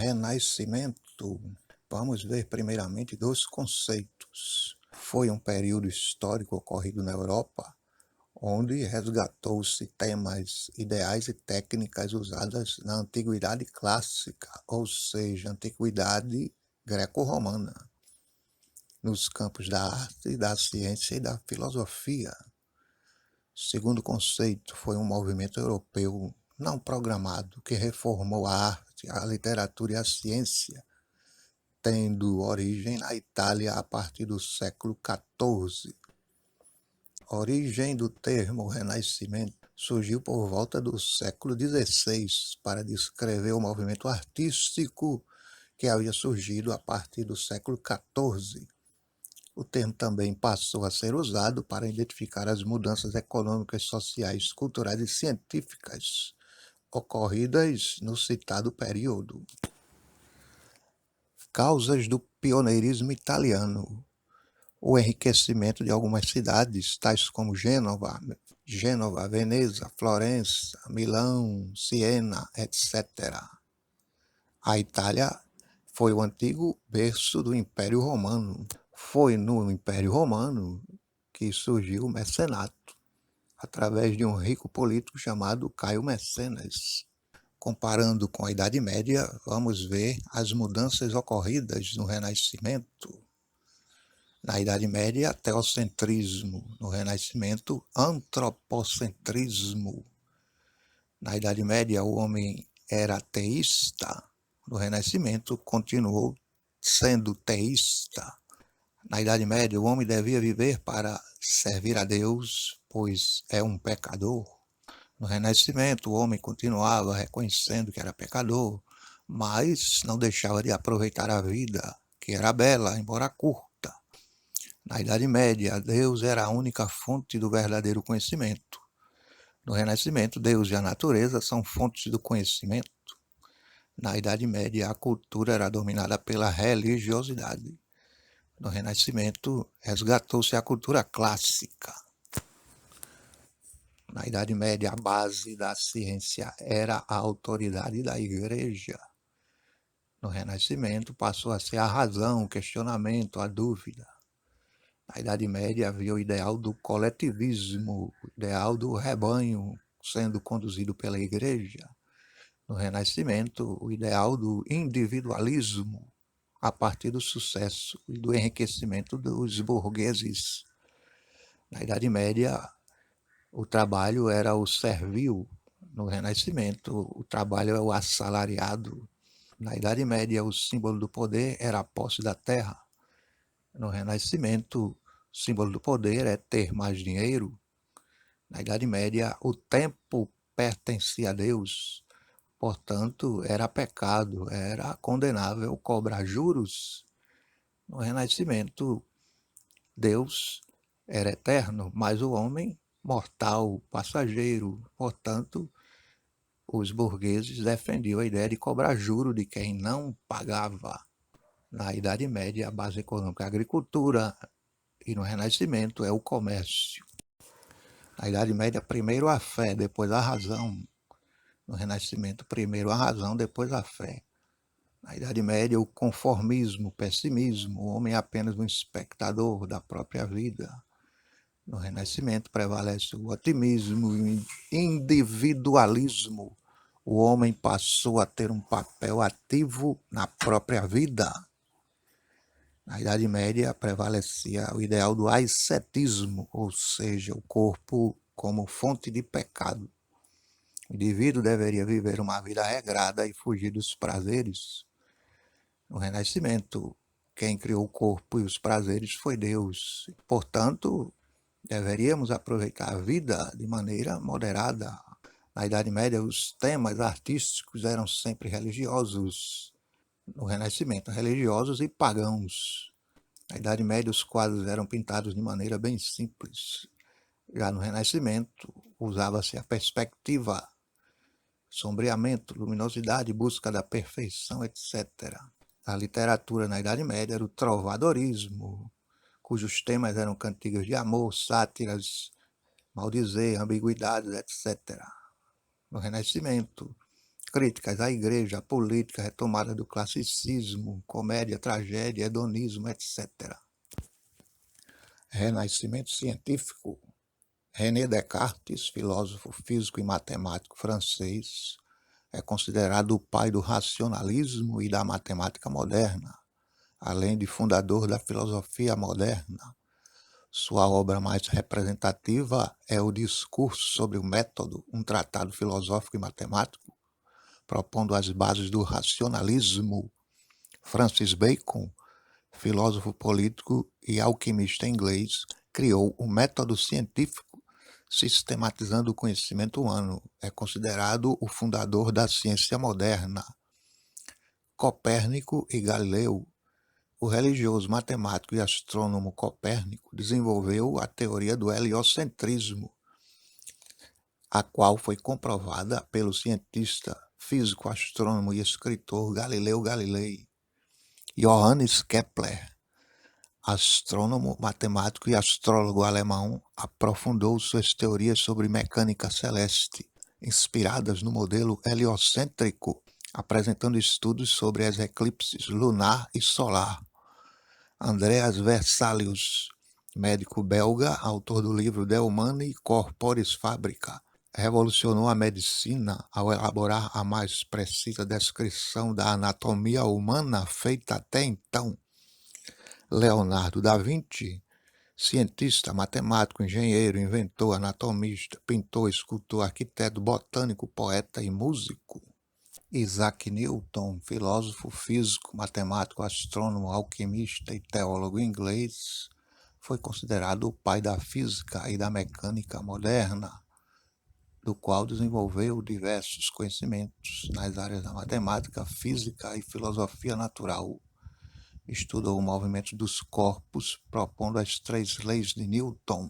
Renascimento. Vamos ver primeiramente dois conceitos. Foi um período histórico ocorrido na Europa, onde resgatou-se temas, ideais e técnicas usadas na Antiguidade Clássica, ou seja, Antiguidade Greco-Romana, nos campos da arte, da ciência e da filosofia. O segundo conceito foi um movimento europeu não programado que reformou a arte, a literatura e a ciência, tendo origem na Itália a partir do século XIV. A origem do termo Renascimento surgiu por volta do século XVI para descrever o movimento artístico que havia surgido a partir do século XIV. O termo também passou a ser usado para identificar as mudanças econômicas, sociais, culturais e científicas ocorridas no citado período. Causas do pioneirismo italiano. O enriquecimento de algumas cidades, tais como Gênova, Veneza, Florença, Milão, Siena, etc. A Itália foi o antigo berço do Império Romano. Foi no Império Romano que surgiu o mecenato, através de um rico político chamado Caio Mecenas. Comparando com a Idade Média, vamos ver as mudanças ocorridas no Renascimento. Na Idade Média, teocentrismo. No Renascimento, antropocentrismo. Na Idade Média, o homem era teísta. No Renascimento, continuou sendo teísta. Na Idade Média, o homem devia viver para servir a Deus, pois é um pecador. No Renascimento, o homem continuava reconhecendo que era pecador, mas não deixava de aproveitar a vida, que era bela, embora curta. Na Idade Média, Deus era a única fonte do verdadeiro conhecimento. No Renascimento, Deus e a natureza são fontes do conhecimento. Na Idade Média, a cultura era dominada pela religiosidade. No Renascimento, resgatou-se a cultura clássica. Na Idade Média, a base da ciência era a autoridade da Igreja. No Renascimento, passou a ser a razão, o questionamento, a dúvida. Na Idade Média, havia o ideal do coletivismo, o ideal do rebanho sendo conduzido pela Igreja. No Renascimento, o ideal do individualismo, a partir do sucesso e do enriquecimento dos burgueses. Na Idade Média, o trabalho era o servil. No Renascimento, o trabalho é o assalariado. Na Idade Média, o símbolo do poder era a posse da terra. No Renascimento, o símbolo do poder é ter mais dinheiro. Na Idade Média, o tempo pertencia a Deus. Portanto, era pecado, era condenável cobrar juros. No Renascimento, Deus era eterno, mas o homem mortal, passageiro. Portanto, os burgueses defendiam a ideia de cobrar juro de quem não pagava. Na Idade Média, a base econômica é a agricultura e no Renascimento é o comércio. Na Idade Média, primeiro a fé, depois a razão. No Renascimento, primeiro a razão, depois a fé. Na Idade Média, o conformismo, o pessimismo, o homem é apenas um espectador da própria vida. No Renascimento prevalece o otimismo e o individualismo. O homem passou a ter um papel ativo na própria vida. Na Idade Média prevalecia o ideal do ascetismo, ou seja, o corpo como fonte de pecado. O indivíduo deveria viver uma vida regrada e fugir dos prazeres. No Renascimento, quem criou o corpo e os prazeres foi Deus. Portanto, deveríamos aproveitar a vida de maneira moderada. Na Idade Média, os temas artísticos eram sempre religiosos. No Renascimento, religiosos e pagãos. Na Idade Média, os quadros eram pintados de maneira bem simples. Já no Renascimento, usava-se a perspectiva, sombreamento, luminosidade, busca da perfeição, etc. A literatura na Idade Média era o trovadorismo, cujos temas eram cantigas de amor, sátiras, maldizer, ambiguidades, etc. No Renascimento, críticas à igreja, à política, retomada do classicismo, comédia, tragédia, hedonismo, etc. Renascimento científico. René Descartes, filósofo físico e matemático francês, é considerado o pai do racionalismo e da matemática moderna, além de fundador da filosofia moderna. Sua obra mais representativa é o Discurso sobre o Método, um tratado filosófico e matemático, propondo as bases do racionalismo. Francis Bacon, filósofo político e alquimista inglês, criou o método científico, sistematizando o conhecimento humano. É considerado o fundador da ciência moderna. Copérnico e Galileu. O religioso matemático e astrônomo Copérnico desenvolveu a teoria do heliocentrismo, a qual foi comprovada pelo cientista, físico, astrônomo e escritor Galileu Galilei. Johannes Kepler, astrônomo, matemático e astrólogo alemão, aprofundou suas teorias sobre mecânica celeste, inspiradas no modelo heliocêntrico, apresentando estudos sobre as eclipses lunar e solar. Andreas Vesalius, médico belga, autor do livro De Humani Corporis Fabrica, revolucionou a medicina ao elaborar a mais precisa descrição da anatomia humana feita até então. Leonardo da Vinci, cientista, matemático, engenheiro, inventor, anatomista, pintor, escultor, arquiteto, botânico, poeta e músico. Isaac Newton, filósofo, físico, matemático, astrônomo, alquimista e teólogo inglês, foi considerado o pai da física e da mecânica moderna, do qual desenvolveu diversos conhecimentos nas áreas da matemática, física e filosofia natural. Estudou o movimento dos corpos, propondo as 3 leis de Newton.